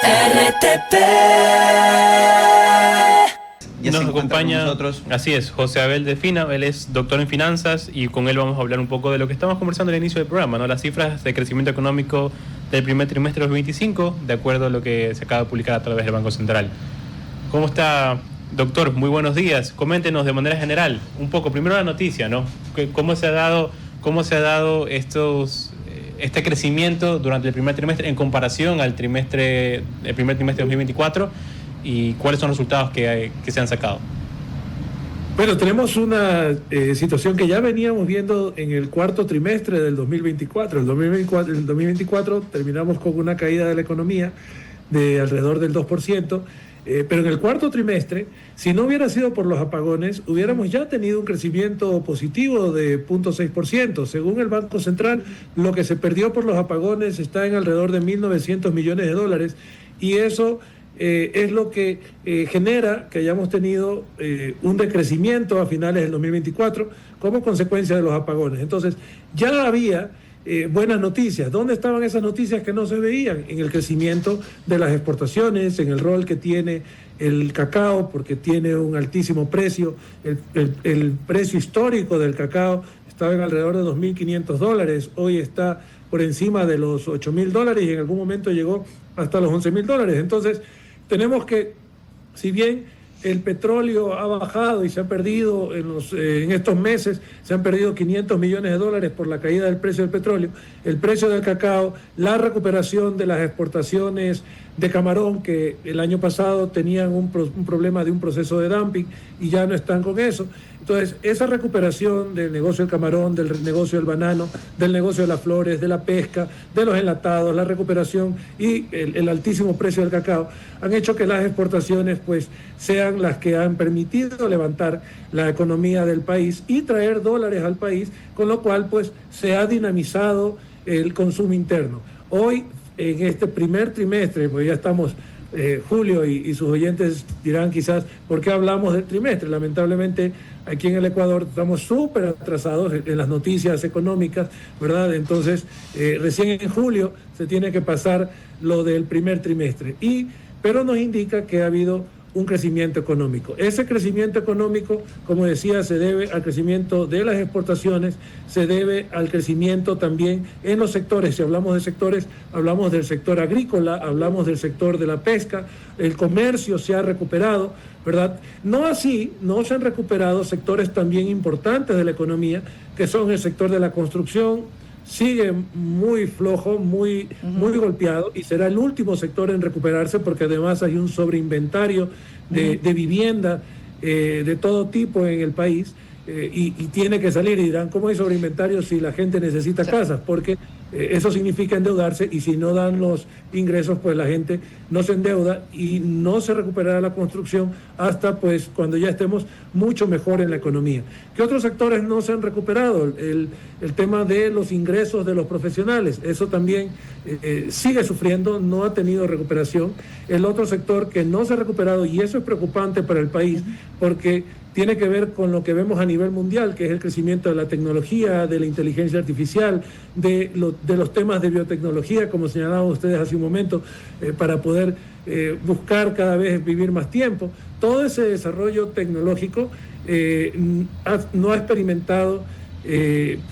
RTP. Ya Nos se encuentra acompaña, con nosotros. así es, José Abel de Fina. Él es doctor en finanzas y con él vamos a hablar un poco de lo que estamos conversando al inicio del programa, ¿no? Las cifras de crecimiento económico del primer trimestre de 2025, de acuerdo a lo que se acaba de publicar a través del Banco Central. ¿Cómo está, doctor? Muy buenos días. Coméntenos de manera general un poco, primero la noticia, ¿no? ¿Cómo se ha dado este crecimiento durante el primer trimestre en comparación al primer trimestre de 2024 y cuáles son los resultados que se han sacado? Bueno, tenemos una situación que ya veníamos viendo en el cuarto trimestre del 2024. El 2024 terminamos con una caída de la economía de alrededor del 2%, pero en el cuarto trimestre, si no hubiera sido por los apagones, hubiéramos ya tenido un crecimiento positivo de 0.6%. Según el Banco Central, lo que se perdió por los apagones está en alrededor de 1.900 millones de dólares, y eso es lo que genera que hayamos tenido un decrecimiento a finales del 2024 como consecuencia de los apagones. Entonces, ya había buenas noticias. ¿Dónde estaban esas noticias que no se veían? En el crecimiento de las exportaciones, en el rol que tiene el cacao, porque tiene un altísimo precio. El precio histórico del cacao estaba en alrededor de $2.500. Hoy está por encima de los $8.000 y en algún momento llegó hasta los $11.000. Entonces, tenemos que, si bien el petróleo ha bajado y se ha perdido en estos meses, se han perdido $500 millones por la caída del precio del petróleo, el precio del cacao, la recuperación de las exportaciones de camarón, que el año pasado tenían un problema de un proceso de dumping y ya no están con eso. Entonces, esa recuperación del negocio del camarón, del negocio del banano, del negocio de las flores, de la pesca, de los enlatados, la recuperación y el altísimo precio del cacao han hecho que las exportaciones pues sean las que han permitido levantar la economía del país y traer dólares al país, con lo cual pues se ha dinamizado el consumo interno. Hoy, en este primer trimestre, pues ya estamos julio y sus oyentes dirán quizás, ¿por qué hablamos del trimestre? Lamentablemente, aquí en el Ecuador estamos súper atrasados en las noticias económicas, ¿verdad? Entonces, recién en julio se tiene que pasar lo del primer trimestre, pero nos indica que ha habido un crecimiento económico. Ese crecimiento económico, como decía, se debe al crecimiento de las exportaciones, se debe al crecimiento también en los sectores. Si hablamos de sectores, hablamos del sector agrícola, hablamos del sector de la pesca, el comercio se ha recuperado, ¿verdad? No así, no se han recuperado sectores también importantes de la economía, que son el sector de la construcción. Sigue muy flojo, muy golpeado, y será el último sector en recuperarse, porque además hay un sobreinventario de vivienda de todo tipo en el país, y tiene que salir. Y dirán, ¿cómo hay sobreinventario si la gente necesita casas? Porque eso significa endeudarse, y si no dan los ingresos, pues la gente no se endeuda y no se recuperará la construcción hasta pues cuando ya estemos mucho mejor en la economía. ¿Qué otros sectores no se han recuperado? El tema de los ingresos de los profesionales, eso también sigue sufriendo, no ha tenido recuperación. El otro sector que no se ha recuperado, y eso es preocupante para el país, porque tiene que ver con lo que vemos a nivel mundial, que es el crecimiento de la tecnología, de la inteligencia artificial, de los temas de biotecnología, como señalaban ustedes hace un momento, para poder buscar cada vez vivir más tiempo. Todo ese desarrollo tecnológico no ha experimentado,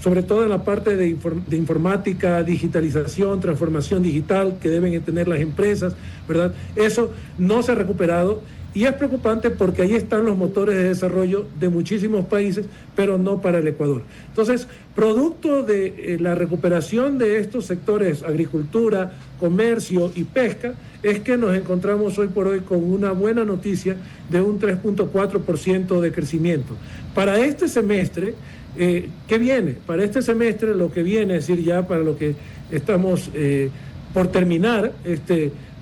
sobre todo en la parte de informática, digitalización, transformación digital que deben tener las empresas, ¿verdad? Eso no se ha recuperado. Y es preocupante porque ahí están los motores de desarrollo de muchísimos países, pero no para el Ecuador. Entonces, producto de la recuperación de estos sectores, agricultura, comercio y pesca, es que nos encontramos hoy por hoy con una buena noticia de un 3.4% de crecimiento. Para este semestre, ¿qué viene? Para este semestre lo que viene, es decir, ya para lo que estamos por terminar,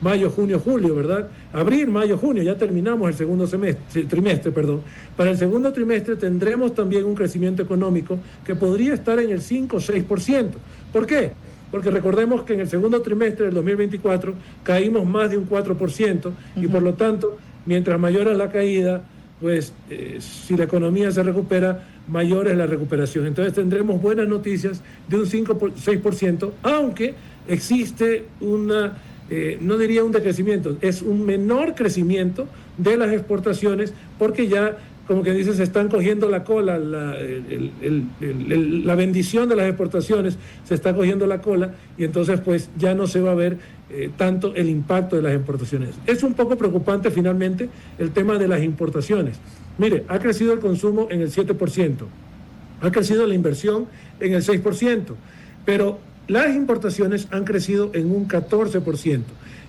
mayo, junio, julio, ¿verdad? Abril, mayo, junio, ya terminamos el segundo trimestre. Para el segundo trimestre tendremos también un crecimiento económico que podría estar en el 5 o 6%. ¿Por qué? Porque recordemos que en el segundo trimestre del 2024 caímos más de un 4%, y por lo tanto, mientras mayor es la caída, pues si la economía se recupera, mayor es la recuperación. Entonces tendremos buenas noticias de un 5 o 6%, aunque existe una no diría un decrecimiento, es un menor crecimiento de las exportaciones, porque ya, como que dice, se están cogiendo la cola, la bendición de las exportaciones se está cogiendo la cola, y entonces pues ya no se va a ver tanto el impacto de las exportaciones. Es un poco preocupante finalmente el tema de las importaciones. Mire, ha crecido el consumo en el 7%, ha crecido la inversión en el 6%, pero las importaciones han crecido en un 14%.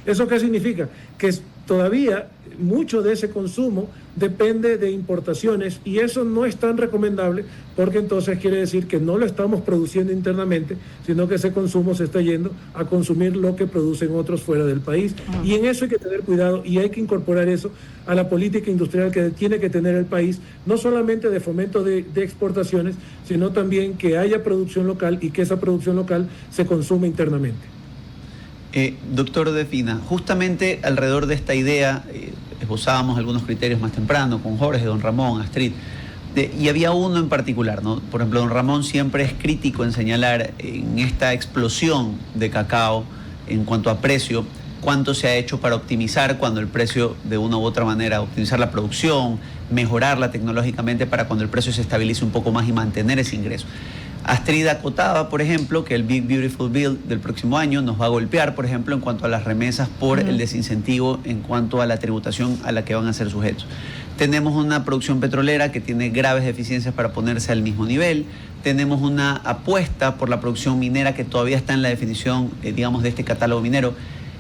¿Eso qué significa? Que todavía mucho de ese consumo depende de importaciones, y eso no es tan recomendable, porque entonces quiere decir que no lo estamos produciendo internamente, sino que ese consumo se está yendo a consumir lo que producen otros fuera del país. Y en eso hay que tener cuidado, y hay que incorporar eso a la política industrial que tiene que tener el país, no solamente de fomento de exportaciones, sino también que haya producción local y que esa producción local se consuma internamente. Doctor Defina, justamente alrededor de esta idea esbozábamos algunos criterios más temprano con Jorge, don Ramón, Astrid, y había uno en particular, ¿no? Por ejemplo, don Ramón siempre es crítico en señalar en esta explosión de cacao en cuanto a precio, cuánto se ha hecho para optimizar cuando el precio, de una u otra manera, optimizar la producción, mejorarla tecnológicamente para cuando el precio se estabilice un poco más y mantener ese ingreso. Astrid acotaba, por ejemplo, que el Big Beautiful Bill del próximo año nos va a golpear, por ejemplo, en cuanto a las remesas por el desincentivo en cuanto a la tributación a la que van a ser sujetos. Tenemos una producción petrolera que tiene graves deficiencias para ponerse al mismo nivel. Tenemos una apuesta por la producción minera que todavía está en la definición, digamos, de este catálogo minero.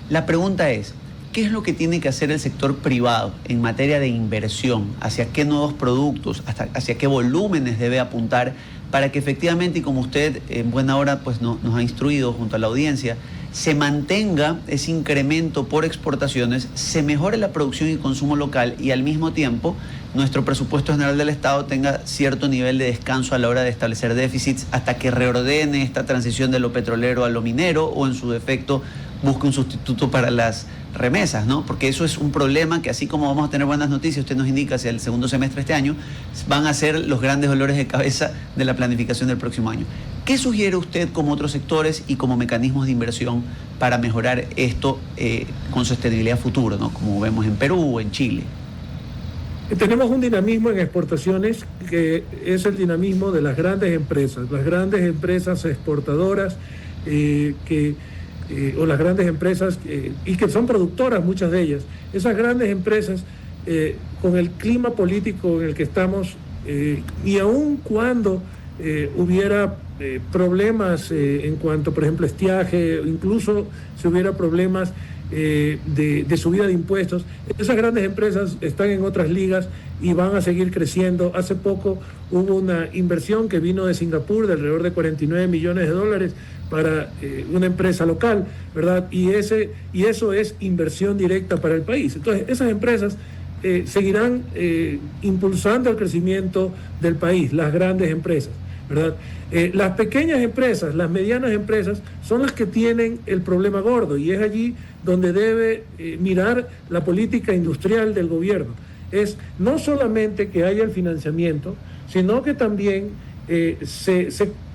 La pregunta es, ¿qué es lo que tiene que hacer el sector privado en materia de inversión? ¿Hacia qué nuevos productos, hacia qué volúmenes debe apuntar para que efectivamente, y como usted en buena hora pues nos ha instruido junto a la audiencia, se mantenga ese incremento por exportaciones, se mejore la producción y consumo local, y al mismo tiempo nuestro presupuesto general del Estado tenga cierto nivel de descanso a la hora de establecer déficits hasta que reordene esta transición de lo petrolero a lo minero, o en su defecto busque un sustituto para las remesas, ¿no? Porque eso es un problema que, así como vamos a tener buenas noticias, usted nos indica, hacia el segundo semestre de este año, van a ser los grandes dolores de cabeza de la planificación del próximo año. ¿Qué sugiere usted como otros sectores y como mecanismos de inversión para mejorar esto con sostenibilidad futuro, ¿no? Como vemos en Perú o en Chile? Tenemos un dinamismo en exportaciones que es el dinamismo de las grandes empresas exportadoras o las grandes empresas y que son productoras, muchas de ellas. Esas grandes empresas, con el clima político en el que estamos, y aun cuando hubiera problemas en cuanto, por ejemplo, estiaje, incluso si hubiera problemas de subida de impuestos, esas grandes empresas están en otras ligas y van a seguir creciendo. Hace poco hubo una inversión que vino de Singapur de alrededor de $49 millones para una empresa local, ¿verdad? Y eso es inversión directa para el país. Entonces, esas empresas seguirán impulsando el crecimiento del país, las grandes empresas, ¿verdad? Las pequeñas empresas, las medianas empresas, son las que tienen el problema gordo, y es allí donde debe mirar la política industrial del gobierno. Es no solamente que haya el financiamiento, sino que también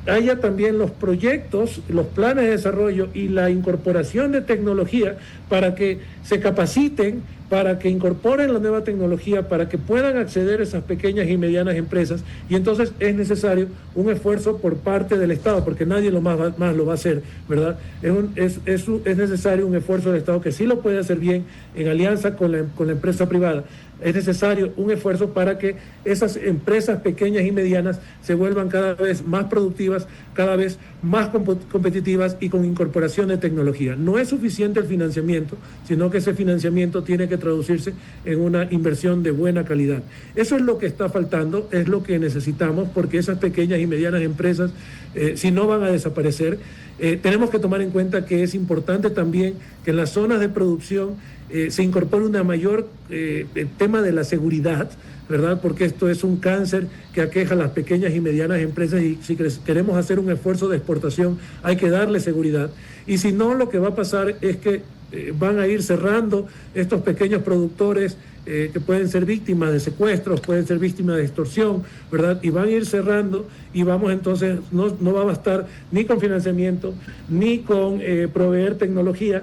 haya también los proyectos, los planes de desarrollo y la incorporación de tecnología para que se capaciten, para que incorporen la nueva tecnología, para que puedan acceder a esas pequeñas y medianas empresas. Y entonces es necesario un esfuerzo por parte del Estado, porque nadie más lo va a hacer, ¿verdad? Es necesario un esfuerzo del Estado que sí lo puede hacer bien en alianza con la empresa privada. Es necesario un esfuerzo para que esas empresas pequeñas y medianas se vuelvan cada vez más productivas, cada vez más competitivas y con incorporación de tecnología. No es suficiente el financiamiento, sino que ese financiamiento tiene que traducirse en una inversión de buena calidad. Eso es lo que está faltando, es lo que necesitamos, porque esas pequeñas y medianas empresas, si no, van a desaparecer. Tenemos que tomar en cuenta que es importante también que en las zonas de producción se incorpore una mayor tema de la seguridad, ¿verdad? Porque esto es un cáncer que aqueja a las pequeñas y medianas empresas, y si queremos hacer un esfuerzo de exportación hay que darle seguridad. Y si no, lo que va a pasar es que van a ir cerrando estos pequeños productores que pueden ser víctimas de secuestros, pueden ser víctimas de extorsión, ¿verdad? Y van a ir cerrando, y vamos entonces, no va a bastar ni con financiamiento, ni con proveer tecnología,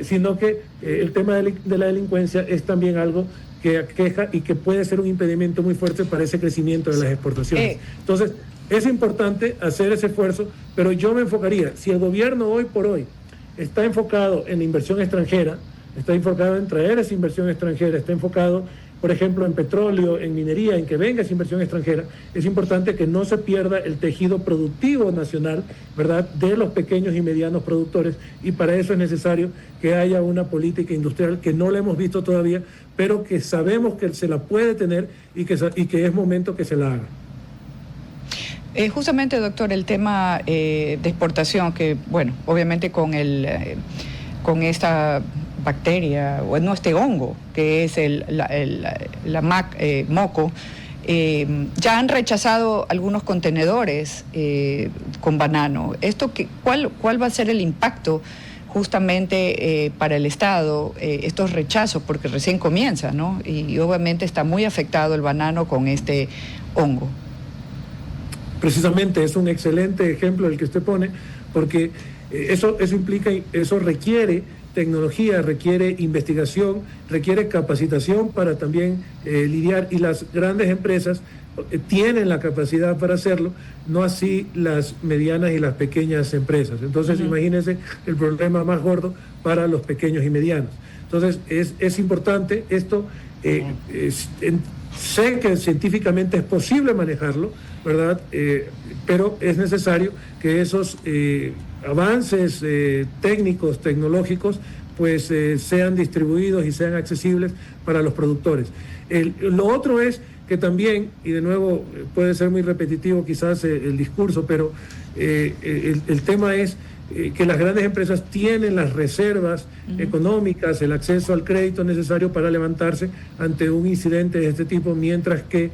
sino que el tema de la delincuencia es también algo que aqueja y que puede ser un impedimento muy fuerte para ese crecimiento de las exportaciones. Entonces, es importante hacer ese esfuerzo, pero yo me enfocaría, si el gobierno hoy por hoy está enfocado en la inversión extranjera, está enfocado en traer esa inversión extranjera, está enfocado, por ejemplo, en petróleo, en minería, en que venga esa inversión extranjera, es importante que no se pierda el tejido productivo nacional, ¿verdad?, de los pequeños y medianos productores, y para eso es necesario que haya una política industrial que no la hemos visto todavía, pero que sabemos que se la puede tener y que es momento que se la haga. Justamente, doctor, el tema de exportación, que, bueno, obviamente con esta bacteria, o no, este hongo, que es moco, ya han rechazado algunos contenedores con banano. ¿Cuál va a ser el impacto justamente para el Estado, estos rechazos? Porque recién comienza, ¿no? Y obviamente está muy afectado el banano con este hongo. Precisamente es un excelente ejemplo el que usted pone, porque eso requiere tecnología, requiere investigación, requiere capacitación para también lidiar, y las grandes empresas tienen la capacidad para hacerlo, no así las medianas y las pequeñas empresas. Entonces, imagínense el problema más gordo para los pequeños y medianos. Entonces, es importante esto. Sé que científicamente es posible manejarlo, ¿verdad? Pero es necesario que esos avances técnicos, tecnológicos, pues sean distribuidos y sean accesibles para los productores. Lo otro es que también, y de nuevo puede ser muy repetitivo quizás el discurso, pero el tema es que las grandes empresas tienen las reservas económicas, el acceso al crédito necesario para levantarse ante un incidente de este tipo, mientras que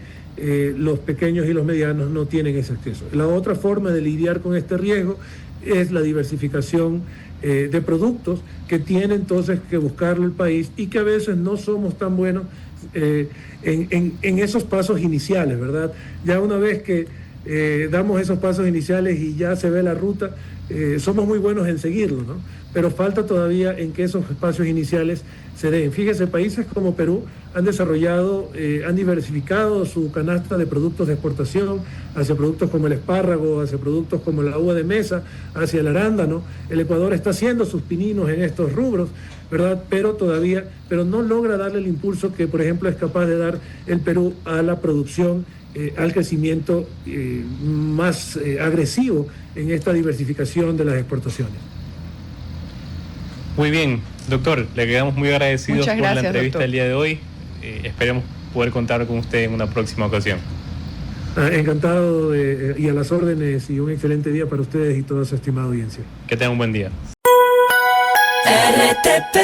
los pequeños y los medianos no tienen ese acceso. La otra forma de lidiar con este riesgo es la diversificación de productos que tiene entonces que buscarlo el país, y que a veces no somos tan buenos en esos pasos iniciales, ¿verdad? Ya una vez que damos esos pasos iniciales y ya se ve la ruta, somos muy buenos en seguirlo, ¿no? Pero falta todavía en que esos espacios iniciales se den. Fíjese, países como Perú han desarrollado, han diversificado su canasta de productos de exportación hacia productos como el espárrago, hacia productos como la uva de mesa, hacia el arándano. El Ecuador está haciendo sus pininos en estos rubros, ¿verdad? Pero no logra darle el impulso que, por ejemplo, es capaz de dar el Perú a la producción, al crecimiento más agresivo en esta diversificación de las exportaciones. Muy bien, doctor, le quedamos muy agradecidos por la entrevista del día de hoy. Esperemos poder contar con usted en una próxima ocasión. Encantado y a las órdenes, y un excelente día para ustedes y toda su estimada audiencia. Que tengan un buen día. RTP